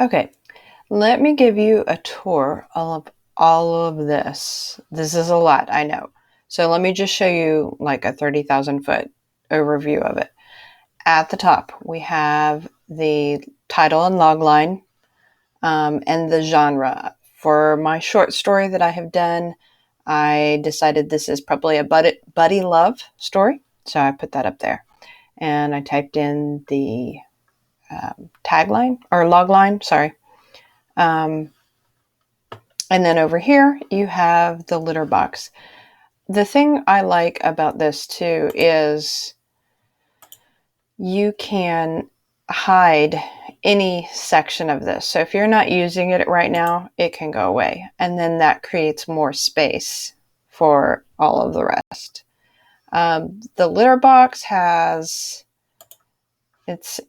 Okay, let me give you a tour of all of this. This is a lot, I know. So let me just show you like a 30,000 foot overview of it. At the top, we have the title and logline and the genre. For my short story that I have done, I decided this is probably a buddy love story. So I put that up there. And I typed in the tagline or logline, sorry. And then over here, you have the litter box. The thing I like about this too is you can hide any section of this. So if you're not using it right now, it can go away. And then that creates more space for all of the rest. The litter box it's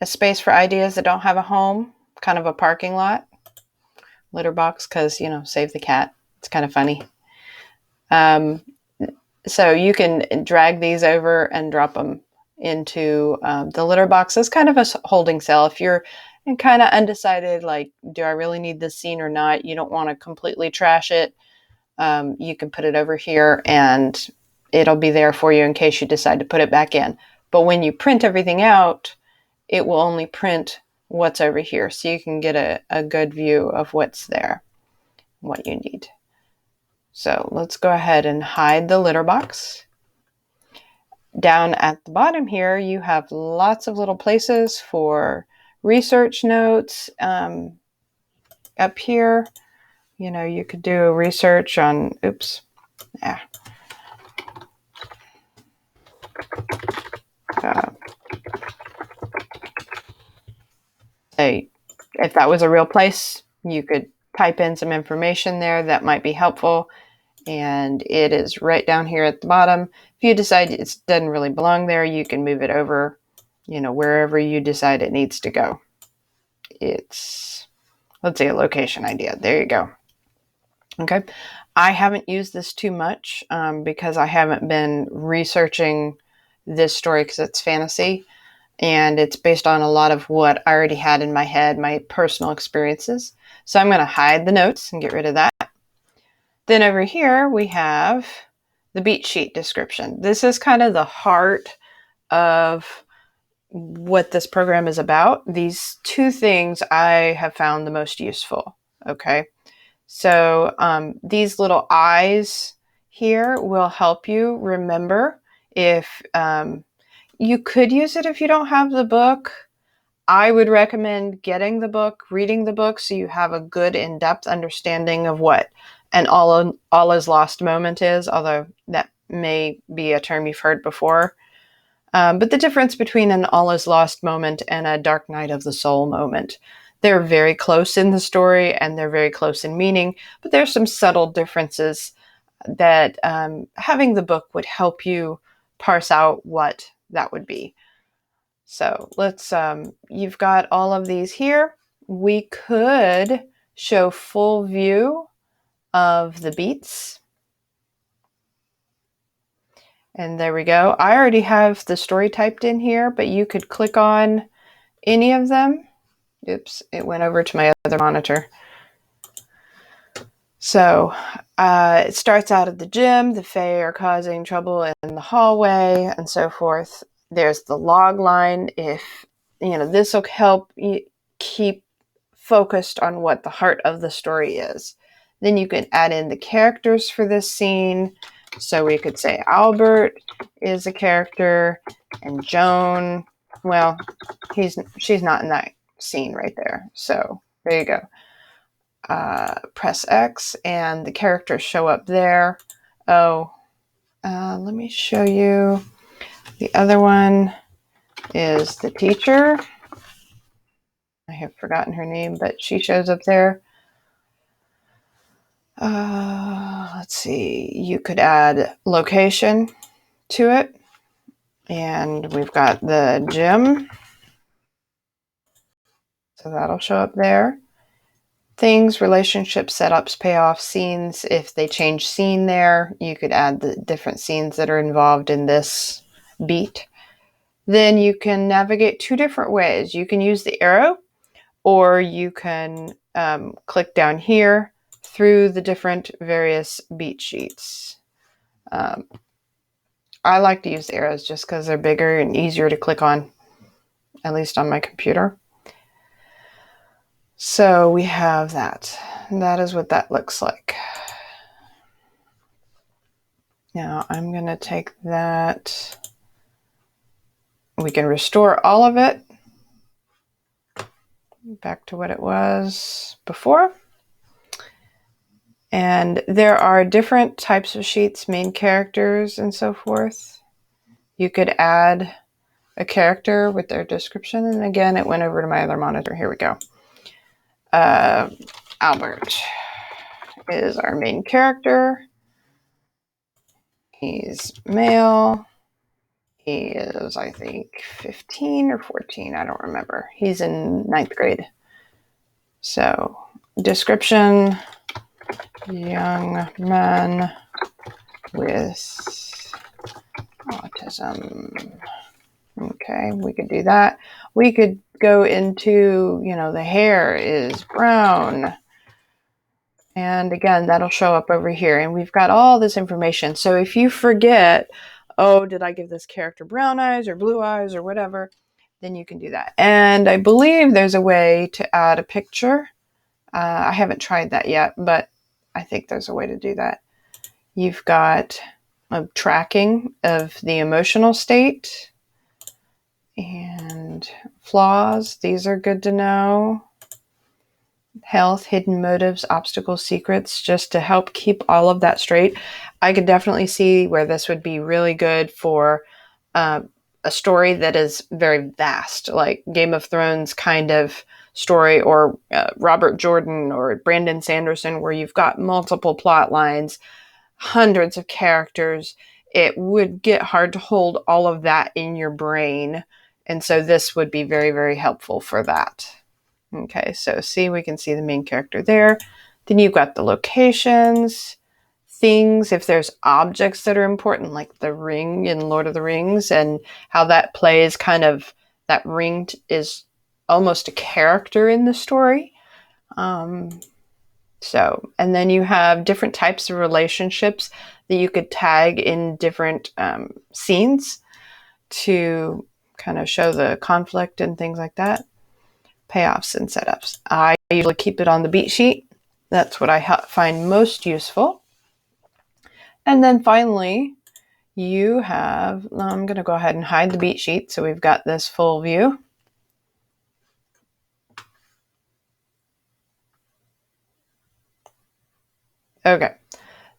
a space for ideas that don't have a home, kind of a parking lot. Litter box because, save the cat. It's kind of funny. So you can drag these over and drop them into the litter box as kind of a holding cell. If you're kind of undecided, like, do I really need this scene or not? You don't want to completely trash it. You can put it over here and it'll be there for you in case you decide to put it back in. But when you print everything out, it will only print what's over here. So you can get a good view of what's there, what you need. So let's go ahead and hide the litter box. Down at the bottom here, you have lots of little places for research notes. Up here, you could do a research on, say if that was a real place, you could type in some information there that might be helpful. And it is right down here at the bottom. If you decide it doesn't really belong there, you can move it over, wherever you decide it needs to go. It's, let's say, a location idea. There you go. Okay. I haven't used this too much because I haven't been researching this story because it's fantasy. And it's based on a lot of what I already had in my head, my personal experiences. So I'm going to hide the notes and get rid of that. Then over here, we have the beat sheet description. This is kind of the heart of what this program is about. These two things I have found the most useful. Okay. So these little eyes here will help you remember if you could use it if you don't have the book. I would recommend getting the book, reading the book, so you have a good in-depth understanding of what an all is lost moment is, although that may be a term you've heard before. But the difference between an all is lost moment and a dark night of the soul moment, they're very close in the story and they're very close in meaning, but there's some subtle differences that having the book would help you parse out what that would be. So let's, you've got all of these here. We could show full view of the beats. And there we go. I already have the story typed in here, but you could click on any of them. Oops, it went over to my other monitor. So it starts out at the gym. The Fae are causing trouble in the hallway and so forth. There's the log line. If, this will help you keep focused on what the heart of the story is. Then you can add in the characters for this scene. So we could say Albert is a character and Joan, well, she's not in that scene right there. So there you go. Press X and the characters show up there. Let me show you. The other one is the teacher. I have forgotten her name, but she shows up there. Let's see. You could add location to it. And we've got the gym. So that'll show up there. Things, relationships, setups, payoffs, scenes. If they change scene there, you could add the different scenes that are involved in this beat. Then you can navigate two different ways. You can use the arrow, or you can click down here through the different various beat sheets. I like to use arrows just because they're bigger and easier to click on, at least on my computer. So we have that. That is what that looks like. Now I'm going to take that. We can restore all of it back to what it was before. And there are different types of sheets, main characters and so forth. You could add a character with their description. And again, it went over to my other monitor. Here we go. Albert is our main character. He's male. He is, I think, 15 or 14. I don't remember. He's in 9th grade. So, description, young man with autism. Okay, we could do that. We could go into, the hair is brown. And again, that'll show up over here. And we've got all this information. So if you forget, oh, did I give this character brown eyes or blue eyes or whatever, then you can do that. And I believe there's a way to add a picture. I haven't tried that yet, but I think there's a way to do that. You've got a tracking of the emotional state and flaws. These are good to know. Health, hidden motives, obstacles, secrets, just to help keep all of that straight. I could definitely see where this would be really good for a story that is very vast, like Game of Thrones kind of story, or Robert Jordan or Brandon Sanderson, where you've got multiple plot lines, hundreds of characters. It would get hard to hold all of that in your brain. And so this would be very, very helpful for that. Okay, so see, we can see the main character there. Then you've got the locations, things, if there's objects that are important, like the ring in Lord of the Rings, and how that plays that ring is almost a character in the story. And then you have different types of relationships that you could tag in different scenes to kind of show the conflict and things like that. Payoffs and setups. I usually keep it on the beat sheet. That's what I find most useful. And then finally, you have, I'm going to go ahead and hide the beat sheet so we've got this full view. Okay,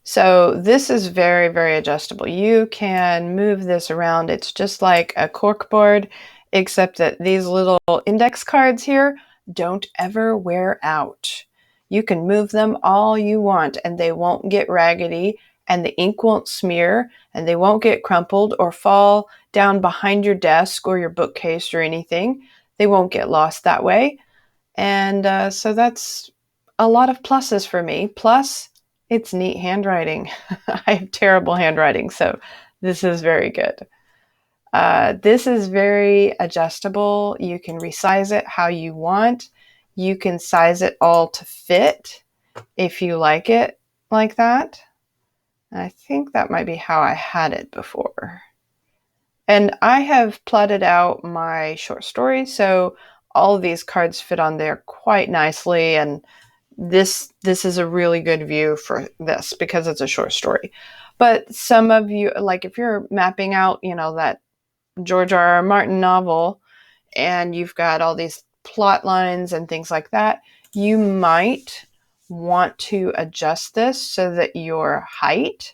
so this is very, very adjustable. You can move this around. It's just like a cork board, except that these little index cards here don't ever wear out. You can move them all you want and they won't get raggedy, and the ink won't smear, and they won't get crumpled or fall down behind your desk or your bookcase or anything. They won't get lost that way. And so that's a lot of pluses for me. Plus, it's neat handwriting. I have terrible handwriting, so this is very good. This is very adjustable. You can resize it how you want. You can size it all to fit if you like it like that. I think that might be how I had it before. And I have plotted out my short story, so all of these cards fit on there quite nicely, and this is a really good view for this because it's a short story. But some of you, like if you're mapping out, that George R.R. Martin novel, and you've got all these plot lines and things like that, you might want to adjust this so that your height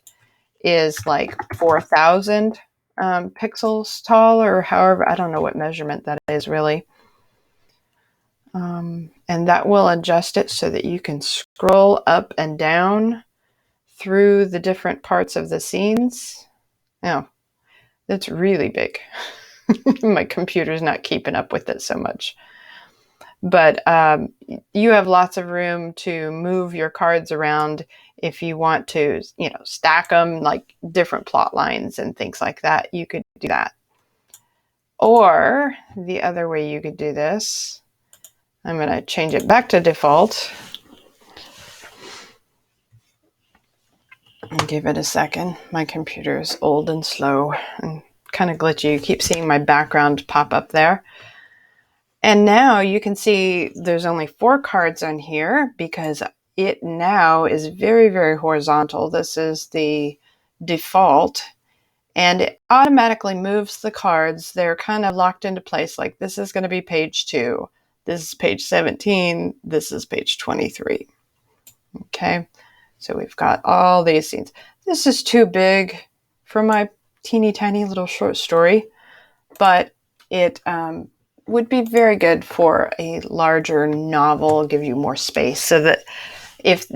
is like 4,000 pixels tall, or however, I don't know what measurement that is really. And that will adjust it so that you can scroll up and down through the different parts of the scenes. Now, that's really big. My computer's not keeping up with it so much. But you have lots of room to move your cards around if you want to, stack them like different plot lines and things like that. You could do that. Or the other way you could do this, I'm going to change it back to default and give it a second. My computer is old and slow and kind of glitchy. You keep seeing my background pop up there. And now you can see there's only 4 cards on here because it now is very, very horizontal. This is the default, and it automatically moves the cards. They're kind of locked into place. Like this is going to be page 2. This is page 17. This is page 23. Okay. So we've got all these scenes. This is too big for my teeny tiny little short story, but it would be very good for a larger novel, give you more space, so that if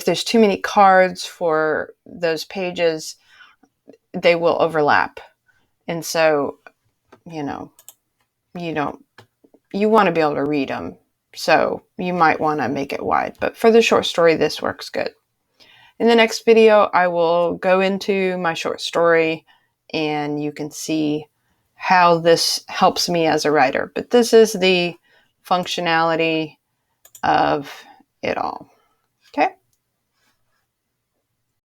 there's too many cards for those pages, they will overlap. And so, you want to be able to read them. So you might want to make it wide, but for the short story, this works good. In the next video, I will go into my short story and you can see how this helps me as a writer. But this is the functionality of it all. Okay.